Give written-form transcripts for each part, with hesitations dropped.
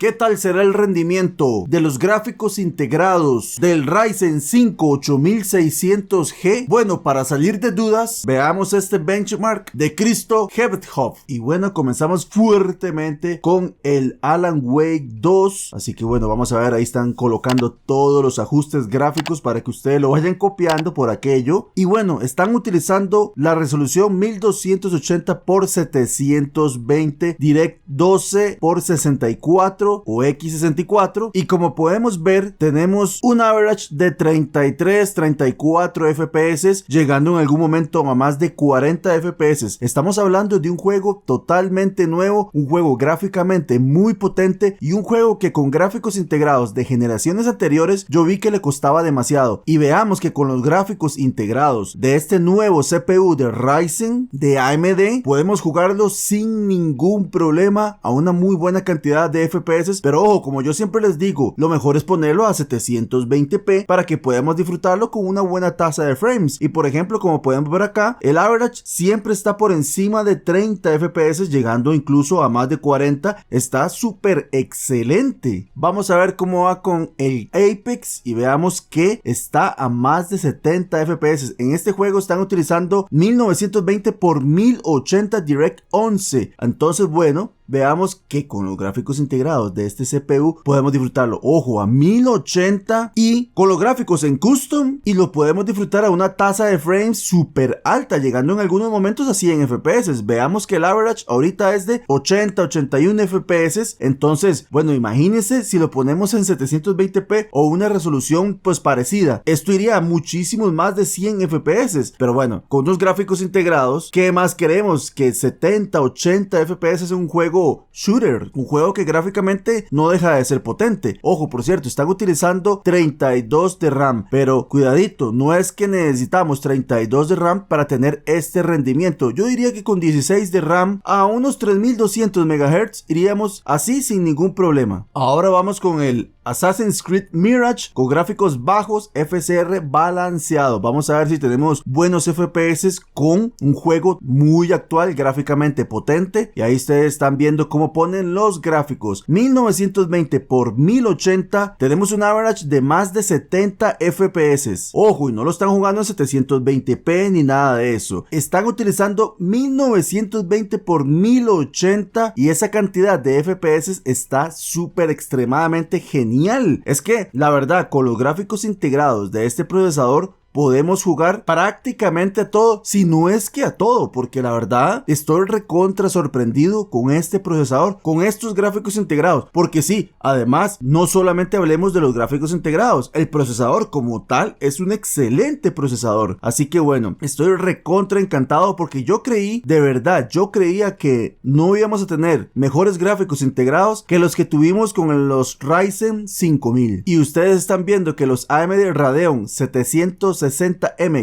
¿Qué tal será el rendimiento de los gráficos integrados del Ryzen 5 8600G? Bueno, para salir de dudas, veamos este benchmark de Christo Hebthoff. Y bueno, comenzamos fuertemente con el Alan Wake 2. Así que bueno, vamos a ver, ahí están colocando todos los ajustes gráficos para que ustedes lo vayan copiando por aquello. Y bueno, están utilizando la resolución 1280 x 720, DirectX 12 x 64 o X64. Y como podemos ver, tenemos un average de 33-34 FPS, llegando en algún momento a más de 40 FPS. Estamos hablando de un juego totalmente nuevo, un juego gráficamente muy potente y un juego que con gráficos integrados de generaciones anteriores yo vi que le costaba demasiado. Y veamos que con los gráficos integrados de este nuevo CPU de Ryzen de AMD podemos jugarlo sin ningún problema a una muy buena cantidad de FPS. Pero ojo, como yo siempre les digo, lo mejor es ponerlo a 720p para que podamos disfrutarlo con una buena tasa de frames. Y por ejemplo, como podemos ver acá, el average siempre está por encima de 30 FPS, llegando incluso a más de 40. Está súper excelente. Vamos a ver cómo va con el Apex y veamos que está a más de 70 FPS. En este juego están utilizando 1920 x 1080 DirectX 11. Entonces bueno, veamos que con los gráficos integrados de este CPU podemos disfrutarlo, ojo, a 1080 y con los gráficos en custom, y lo podemos disfrutar a una tasa de frames súper alta, llegando en algunos momentos a 100 FPS. Veamos que el average ahorita es de 80-81 FPS. Entonces, bueno, imagínense si lo ponemos en 720p o una resolución pues parecida. Esto iría a muchísimos más de 100 FPS. Pero bueno, con los gráficos integrados, ¿qué más queremos? Que 70-80 FPS es un juego shooter, un juego que gráficamente no deja de ser potente. Ojo, por cierto, están utilizando 32 de RAM, pero cuidadito, no es que necesitamos 32 de RAM para tener este rendimiento. Yo diría que con 16 de RAM a unos 3200 MHz iríamos así sin ningún problema. Ahora vamos con el Assassin's Creed Mirage con gráficos bajos, FSR balanceado. Vamos a ver si tenemos buenos FPS con un juego muy actual, gráficamente potente. Y ahí ustedes están viendo cómo ponen los gráficos. 1920 x 1080, tenemos un average de más de 70 FPS. Ojo, y no lo están jugando en 720p ni nada de eso. Están utilizando 1920 x 1080 y esa cantidad de FPS está súper extremadamente genial. Es que la verdad, con los gráficos integrados de este procesador podemos jugar prácticamente a todo, si no es que a todo, porque la verdad estoy recontra sorprendido con este procesador, con estos gráficos integrados, porque sí, además no solamente hablemos de los gráficos integrados, el procesador como tal es un excelente procesador. Así que bueno, estoy recontra encantado porque yo creí, de verdad, yo creía que no íbamos a tener mejores gráficos integrados que los que tuvimos con los Ryzen 5000, y ustedes están viendo que los AMD Radeon 760M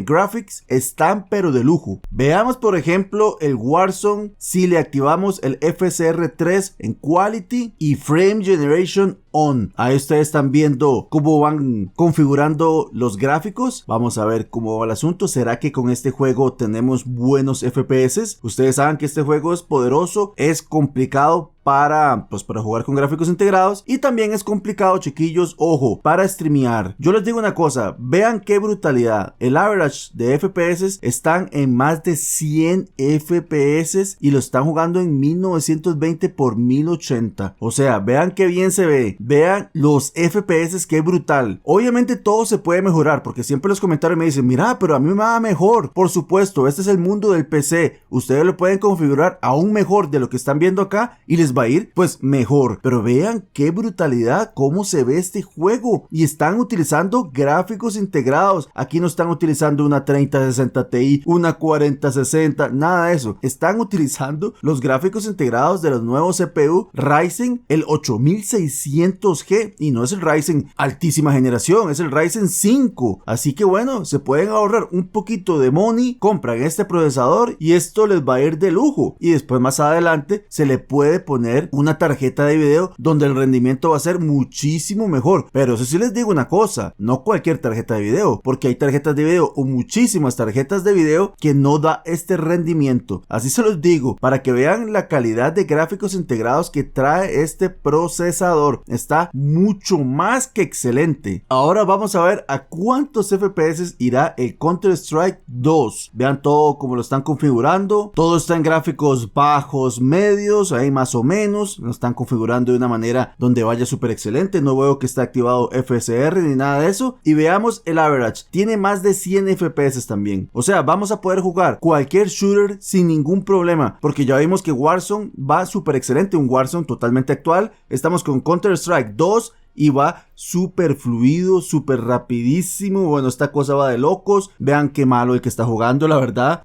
Graphics están pero de lujo. Veamos por ejemplo el Warzone si le activamos el FSR 3 en Quality y Frame Generation On. Ahí ustedes están viendo cómo van configurando los gráficos. Vamos a ver cómo va el asunto. ¿Será que con este juego tenemos buenos FPS? Ustedes saben que este juego es poderoso, es complicado para jugar con gráficos integrados, y también es complicado, chiquillos, ojo, para streamear. Yo les digo una cosa, vean qué brutalidad. El average de FPS están en más de 100 FPS y lo están jugando en 1920 x 1080. O sea, vean qué bien se ve. Vean los FPS, qué brutal. Obviamente todo se puede mejorar, porque siempre los comentarios me dicen, mira, pero a mí me va mejor. Por supuesto, este es el mundo del PC. Ustedes lo pueden configurar aún mejor de lo que están viendo acá y les va a ir pues mejor. Pero vean qué brutalidad, cómo se ve este juego. Y están utilizando gráficos integrados. Aquí no están utilizando una 3060 Ti, una 4060, nada de eso. Están utilizando los gráficos integrados de los nuevos CPU Ryzen, el 8600 5600G y no es el Ryzen altísima generación, es el Ryzen 5. Así que bueno, se pueden ahorrar un poquito de money, compran este procesador y esto les va a ir de lujo. Y después más adelante se le puede poner una tarjeta de video donde el rendimiento va a ser muchísimo mejor. Pero eso sí les digo una cosa, no cualquier tarjeta de video, porque hay tarjetas de video o muchísimas tarjetas de video que no da este rendimiento. Así se los digo, para que vean la calidad de gráficos integrados que trae este procesador. Está mucho más que excelente. Ahora vamos a ver a cuántos FPS irá el Counter-Strike 2. Vean todo como lo están configurando. Todo está en gráficos bajos, medios, ahí más o menos. Lo están configurando de una manera donde vaya súper excelente. No veo que está activado FSR ni nada de eso. Y veamos el average. Tiene más de 100 FPS también. O sea, vamos a poder jugar cualquier shooter sin ningún problema. Porque ya vimos que Warzone va súper excelente. Un Warzone totalmente actual. Estamos con Counter-Strike 2. Y va súper fluido, súper rapidísimo. Bueno, esta cosa va de locos. Vean qué malo el que está jugando, la verdad.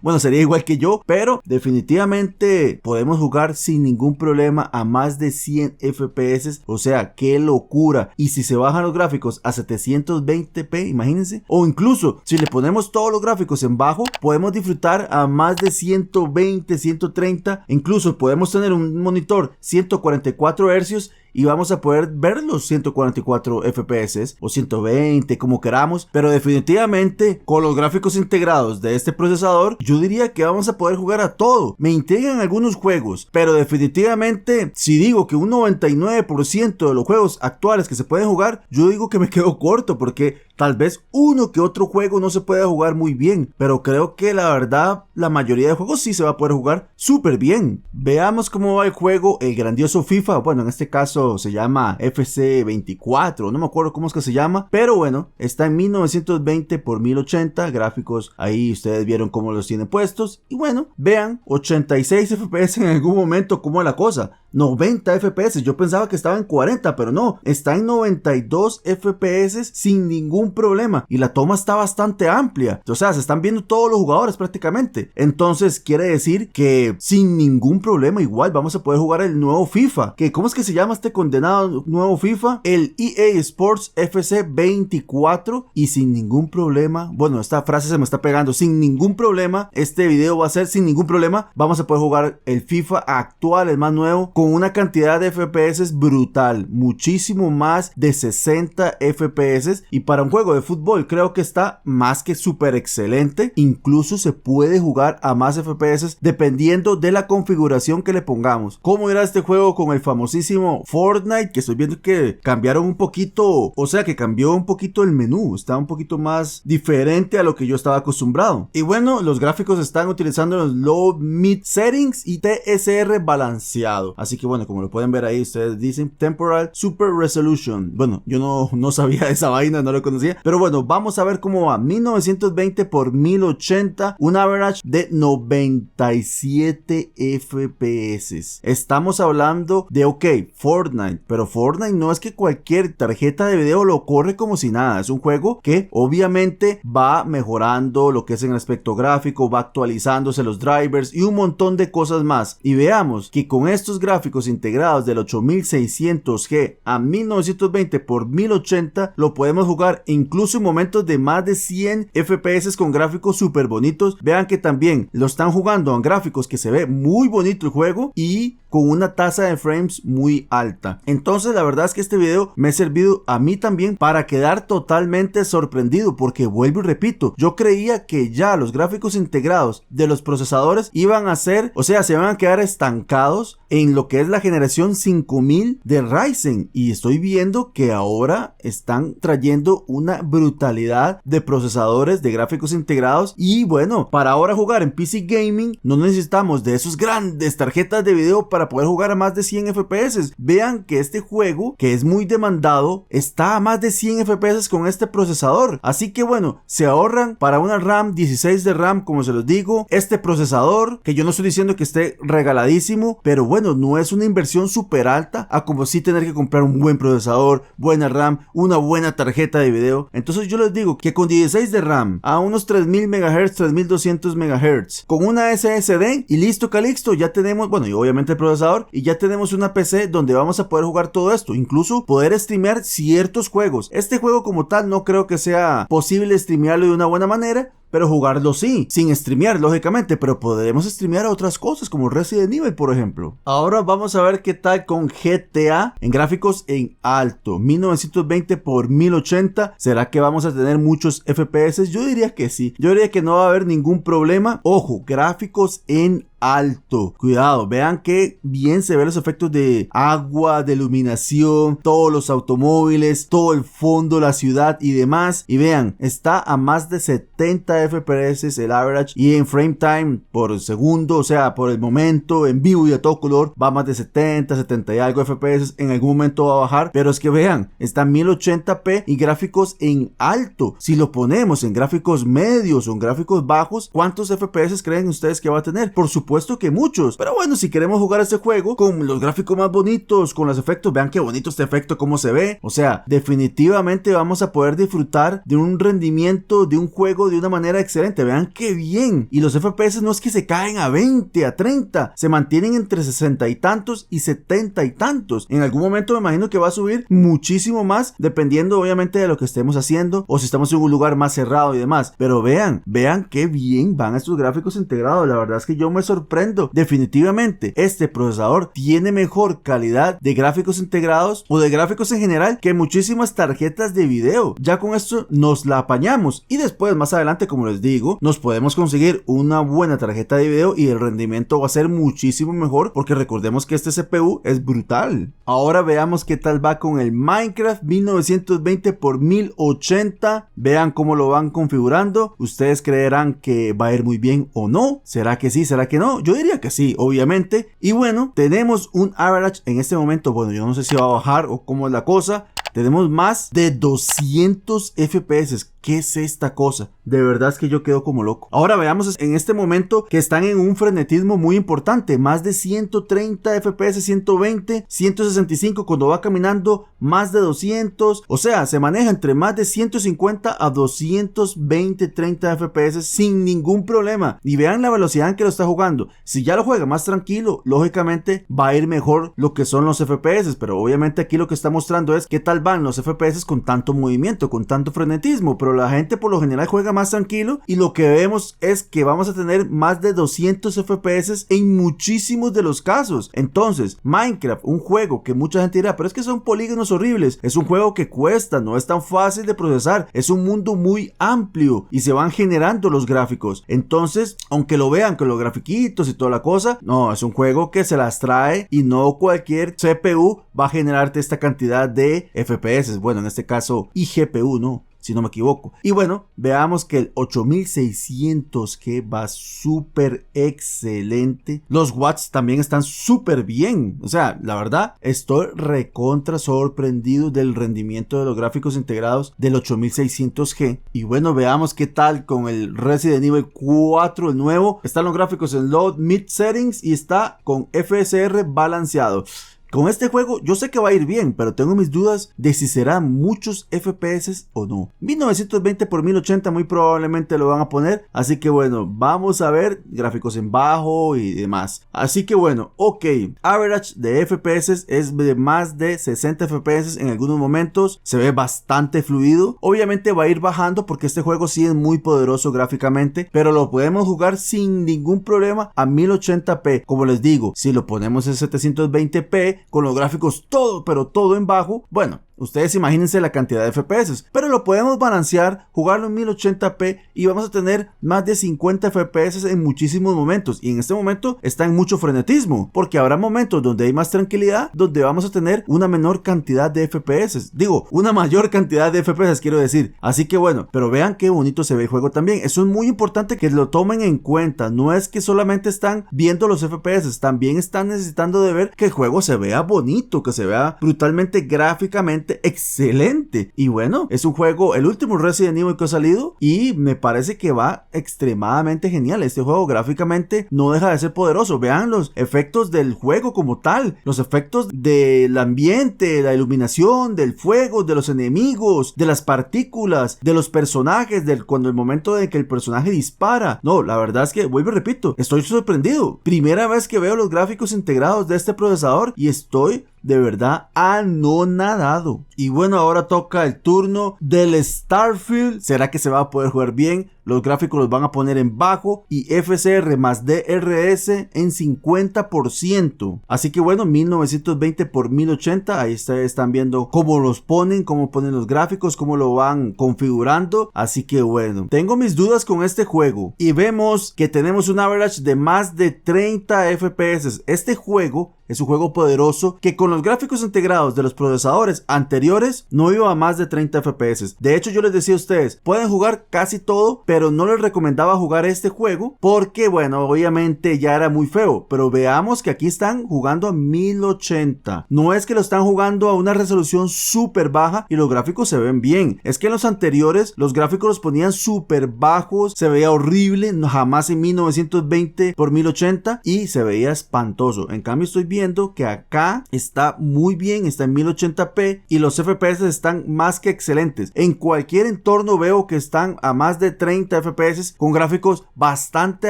Bueno, sería igual que yo, pero definitivamente podemos jugar sin ningún problema a más de 100 FPS. O sea, qué locura. Y si se bajan los gráficos a 720p, imagínense. O incluso, si le ponemos todos los gráficos en bajo, podemos disfrutar a más de 120, 130. Incluso podemos tener un monitor 144 Hz y vamos a poder ver los 144 FPS o 120 como queramos, pero definitivamente con los gráficos integrados de este procesador yo diría que vamos a poder jugar a todo. Me intrigan algunos juegos, pero definitivamente si digo que un 99% de los juegos actuales que se pueden jugar, yo digo que me quedo corto, porque tal vez uno que otro juego no se pueda jugar muy bien, pero creo que la verdad la mayoría de juegos sí se va a poder jugar súper bien. Veamos cómo va el juego, el grandioso FIFA. Bueno, en este caso se llama FC24, no me acuerdo cómo es que se llama, pero bueno, está en 1920 x 1080, gráficos ahí ustedes vieron cómo los tiene puestos, y bueno, vean, 86 FPS en algún momento, cómo es la cosa, 90 FPS, yo pensaba que estaba en 40, pero no, está en 92 FPS sin ningún problema, y la toma está bastante amplia, o sea, se están viendo todos los jugadores prácticamente, entonces quiere decir que sin ningún problema igual vamos a poder jugar el nuevo FIFA, que ¿cómo es que se llama este condenado nuevo FIFA? El EA Sports FC 24, y sin ningún problema, bueno, esta frase se me está pegando, sin ningún problema, este video va a ser sin ningún problema, vamos a poder jugar el FIFA actual, el más nuevo, con una cantidad de FPS brutal, muchísimo más de 60 FPS, y para un juego de fútbol creo que está más que súper excelente. Incluso se puede jugar a más FPS dependiendo de la configuración que le pongamos. ¿Cómo irá este juego con el famosísimo Fortnite? Que estoy viendo que cambiaron un poquito, o sea que cambió un poquito el menú, está un poquito más diferente a lo que yo estaba acostumbrado. Y bueno, los gráficos están utilizando los low mid settings y TSR balanceado, así que bueno, como lo pueden ver ahí, ustedes dicen Temporal Super Resolution. Bueno, yo no sabía esa vaina, no lo conocía, pero bueno, vamos a ver cómo va. 1920 x 1080, un average de 97 FPS. Estamos hablando de, ok, Fortnite, pero Fortnite no es que cualquier tarjeta de video lo corre como si nada, es un juego que obviamente va mejorando lo que es en el aspecto gráfico, va actualizándose los drivers y un montón de cosas más, y veamos que con estos gráficos integrados del 8600G a 1920 x 1080 lo podemos jugar incluso en momentos de más de 100 FPS con gráficos súper bonitos. Vean que también lo están jugando en gráficos que se ve muy bonito el juego y con una tasa de frames muy alta. Entonces la verdad es que este video me ha servido a mí también para quedar totalmente sorprendido, porque vuelvo y repito, yo creía que ya los gráficos integrados de los procesadores iban a ser, o sea, se van a quedar estancados en lo que es la generación 5000 de Ryzen, y estoy viendo que ahora están trayendo una brutalidad de procesadores de gráficos integrados. Y bueno, para ahora jugar en PC Gaming no necesitamos de esos grandes tarjetas de video para poder jugar a más de 100 FPS. Vean que este juego, que es muy demandado, está a más de 100 FPS con este procesador, así que bueno, se ahorran para una RAM 16 de RAM, como se los digo, este procesador, que yo no estoy diciendo que esté regaladísimo, pero bueno, no es una inversión súper alta a como si tener que comprar un buen procesador, buena RAM, una buena tarjeta de video video. Entonces yo les digo que con 16 de RAM a unos 3000 MHz, 3200 MHz, con una SSD y listo calixto, ya tenemos, bueno, y obviamente el procesador, y ya tenemos una PC donde vamos a poder jugar todo esto, incluso poder streamear ciertos juegos. Este juego como tal no creo que sea posible streamearlo de una buena manera, pero jugarlo sí, sin streamear lógicamente, pero podremos streamear otras cosas como Resident Evil por ejemplo. Ahora vamos a ver qué tal con GTA en gráficos en alto, 1920 por 1080, ¿será que vamos a tener muchos FPS? Yo diría que sí, yo diría que no va a haber ningún problema. Ojo, gráficos en alto, cuidado, vean que bien se ven los efectos de agua, de iluminación, todos los automóviles, todo el fondo, la ciudad y demás, y vean, está a más de 70 FPS el average, y en frame time por segundo, o sea, por el momento, en vivo y a todo color, va a más de 70, 70 y algo FPS, en algún momento va a bajar, pero es que vean, está en 1080p y gráficos en alto. Si lo ponemos en gráficos medios o en gráficos bajos, ¿cuántos FPS creen ustedes que va a tener? Por supuesto que muchos, pero bueno, si queremos jugar este juego con los gráficos más bonitos, con los efectos, vean qué bonito este efecto, cómo se ve, o sea, definitivamente vamos a poder disfrutar de un rendimiento de un juego de una manera excelente, vean qué bien, y los FPS no es que se caen a 20, a 30, se mantienen entre 60 y tantos y 70 y tantos, en algún momento me imagino que va a subir muchísimo más, dependiendo obviamente de lo que estemos haciendo, o si estamos en un lugar más cerrado y demás, pero vean qué bien van estos gráficos integrados, la verdad es que yo me sorprendo. Definitivamente este procesador tiene mejor calidad de gráficos integrados o de gráficos en general que muchísimas tarjetas de video. Ya con esto nos la apañamos y después más adelante, como les digo, nos podemos conseguir una buena tarjeta de video y el rendimiento va a ser muchísimo mejor, porque recordemos que este CPU es brutal. Ahora veamos qué tal va con el Minecraft 1920 por 1080. Vean cómo lo van configurando. Ustedes creerán que va a ir muy bien o no. ¿Será que sí? ¿Será que no? Yo diría que sí, obviamente. Y bueno, tenemos un average en este momento, bueno, yo no sé si va a bajar o cómo es la cosa. Tenemos más de 200 FPS. ¿Qué es esta cosa? De verdad es que yo quedo como loco. Ahora veamos en este momento que están en un frenetismo muy importante. Más de 130 FPS, 120, 165 cuando va caminando, más de 200. O sea, se maneja entre más de 150 a 220, 30 FPS sin ningún problema. Y vean la velocidad en que lo está jugando. Si ya lo juega más tranquilo, lógicamente va a ir mejor lo que son los FPS. Pero obviamente aquí lo que está mostrando es qué tal van los FPS con tanto movimiento, con tanto frenetismo. Pero la gente por lo general juega más tranquilo y lo que vemos es que vamos a tener más de 200 FPS en muchísimos de los casos. Entonces, Minecraft, un juego que mucha gente dirá, pero es que son polígonos horribles, es un juego que cuesta, no es tan fácil de procesar, es un mundo muy amplio y se van generando los gráficos. Entonces, aunque lo vean con los grafiquitos y toda la cosa, no, es un juego que se las trae y no cualquier CPU va a generarte esta cantidad de FPS. Bueno, en este caso, iGPU, ¿no? Si no me equivoco. Y bueno, veamos que el 8600G va súper excelente. Los watts también están súper bien. O sea, la verdad, estoy recontra sorprendido del rendimiento de los gráficos integrados del 8600G. Y bueno, veamos qué tal con el Resident Evil 4, el nuevo. Están los gráficos en Low Mid Settings y está con FSR balanceado. Con este juego yo sé que va a ir bien, pero tengo mis dudas de si serán muchos FPS o no. 1920 por 1080 muy probablemente lo van a poner, así que bueno, vamos a ver gráficos en bajo y demás. Así que bueno, ok, average de FPS es de más de 60 FPS en algunos momentos, se ve bastante fluido. Obviamente va a ir bajando porque este juego sí es muy poderoso gráficamente, pero lo podemos jugar sin ningún problema a 1080p. Como les digo, si lo ponemos en 720p, con los gráficos todo, pero todo en bajo, bueno, ustedes imagínense la cantidad de FPS, pero lo podemos balancear, jugarlo en 1080p y vamos a tener más de 50 FPS en muchísimos momentos. Y en este momento está en mucho frenetismo, porque habrá momentos donde hay más tranquilidad, donde vamos a tener una menor cantidad de FPS. Digo, una mayor cantidad de FPS quiero decir. Así que bueno, pero vean qué bonito se ve el juego también. Eso es muy importante que lo tomen en cuenta. No es que solamente están viendo los FPS, también están necesitando de ver que el juego se vea bonito, que se vea brutalmente gráficamente simplemente excelente. Y bueno, es un juego, el último Resident Evil que ha salido, y me parece que va extremadamente genial. Este juego gráficamente no deja de ser poderoso. Vean los efectos del juego como tal, los efectos del ambiente, la iluminación, del fuego, de los enemigos, de las partículas, de los personajes, cuando el momento de que el personaje dispara. No, la verdad es que, vuelvo y repito, estoy sorprendido. Primera vez que veo los gráficos integrados de este procesador y estoy de verdad anonadado. Y bueno, ahora toca el turno del Starfield. ¿Será que se va a poder jugar bien? Los gráficos los van a poner en bajo y FSR más DRS en 50%. Así que bueno, 1920 x 1080. Ahí están viendo cómo los ponen, cómo ponen los gráficos, cómo lo van configurando. Así que bueno, tengo mis dudas con este juego. Y vemos que tenemos un average de más de 30 FPS. Este juego es un juego poderoso que con los gráficos integrados de los procesadores anteriores no iba a más de 30 FPS. De hecho, yo les decía a ustedes, pueden jugar casi todo, pero no les recomendaba jugar este juego porque, bueno, obviamente ya era muy feo. Pero veamos que aquí están jugando a 1080. No es que lo están jugando a una resolución súper baja y los gráficos se ven bien. Es que en los anteriores los gráficos los ponían súper bajos, se veía horrible, jamás en 1920 x 1080 y se veía espantoso. En cambio estoy viendo que acá está muy bien, está en 1080p y los FPS están más que excelentes. En cualquier entorno veo que están a más de 30 FPS con gráficos bastante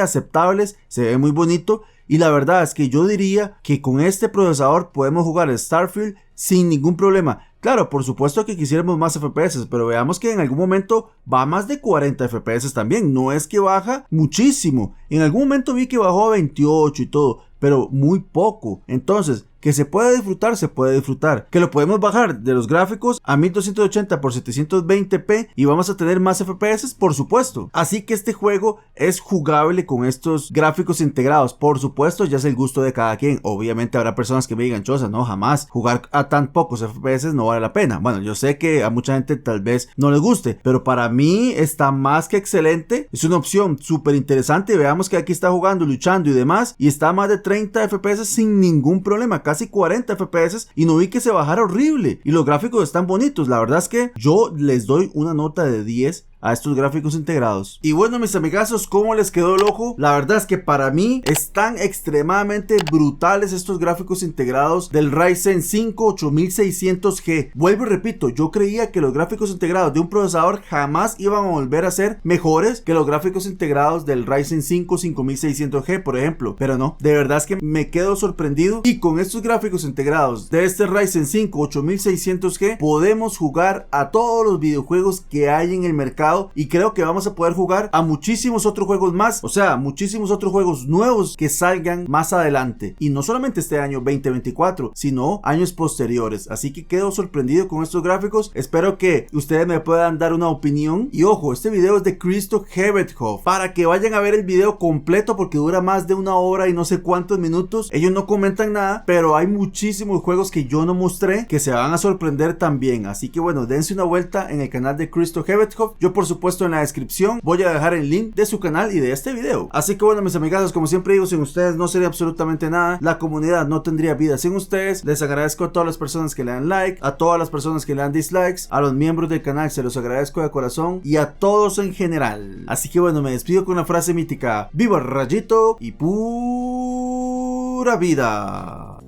aceptables, se ve muy bonito. Y la verdad es que yo diría que con este procesador podemos jugar Starfield sin ningún problema. Claro, por supuesto que quisiéramos más FPS, pero veamos que en algún momento va a más de 40 FPS también. No es que baja muchísimo. En algún momento vi que bajó a 28 y todo, pero muy poco. Entonces, que se puede disfrutar, se puede disfrutar. Que lo podemos bajar de los gráficos a 1280 x 720p y vamos a tener más FPS, por supuesto. Así que este juego es jugable con estos gráficos integrados. Por supuesto, ya es el gusto de cada quien. Obviamente habrá personas que me digan, Chosa, no, jamás. Jugar a tan pocos FPS no vale la pena. Bueno, yo sé que a mucha gente tal vez no les guste, pero para mí está más que excelente. Es una opción súper interesante. Veamos que aquí está jugando, luchando y demás, y está a más de 30 FPS sin ningún problema, casi 40 FPS, y no vi que se bajara horrible, y los gráficos están bonitos. La verdad es que yo les doy una nota de 10 a estos gráficos integrados. Y bueno, mis amigazos, ¿cómo les quedó el ojo? La verdad es que para mí están extremadamente brutales estos gráficos integrados del Ryzen 5 8600G. Vuelvo y repito, yo creía que los gráficos integrados de un procesador jamás iban a volver a ser mejores que los gráficos integrados del Ryzen 5 5600G, por ejemplo, pero no, de verdad es que me quedo sorprendido. Y con estos gráficos integrados de este Ryzen 5 8600G podemos jugar a todos los videojuegos que hay en el mercado, y creo que vamos a poder jugar a muchísimos otros juegos más, o sea, muchísimos otros juegos nuevos que salgan más adelante, y no solamente este año 2024, sino años posteriores. Así que quedo sorprendido con estos gráficos. Espero que ustedes me puedan dar una opinión. Y ojo, este video es de Christoph Hebethoff, para que vayan a ver el video completo porque dura más de 1 hora y no sé cuántos minutos. Ellos no comentan nada, pero hay muchísimos juegos que yo no mostré que se van a sorprender también. Así que bueno, dense una vuelta en el canal de Christoph Hebethoff. Yo por supuesto en la descripción voy a dejar el link de su canal y de este video. Así que bueno, mis amigazos, como siempre digo, sin ustedes no sería absolutamente nada. La comunidad no tendría vida sin ustedes. Les agradezco a todas las personas que le dan like, a todas las personas que le dan dislikes, a los miembros del canal se los agradezco de corazón, y a todos en general. Así que bueno, me despido con una frase mítica: viva Rayito y pura vida.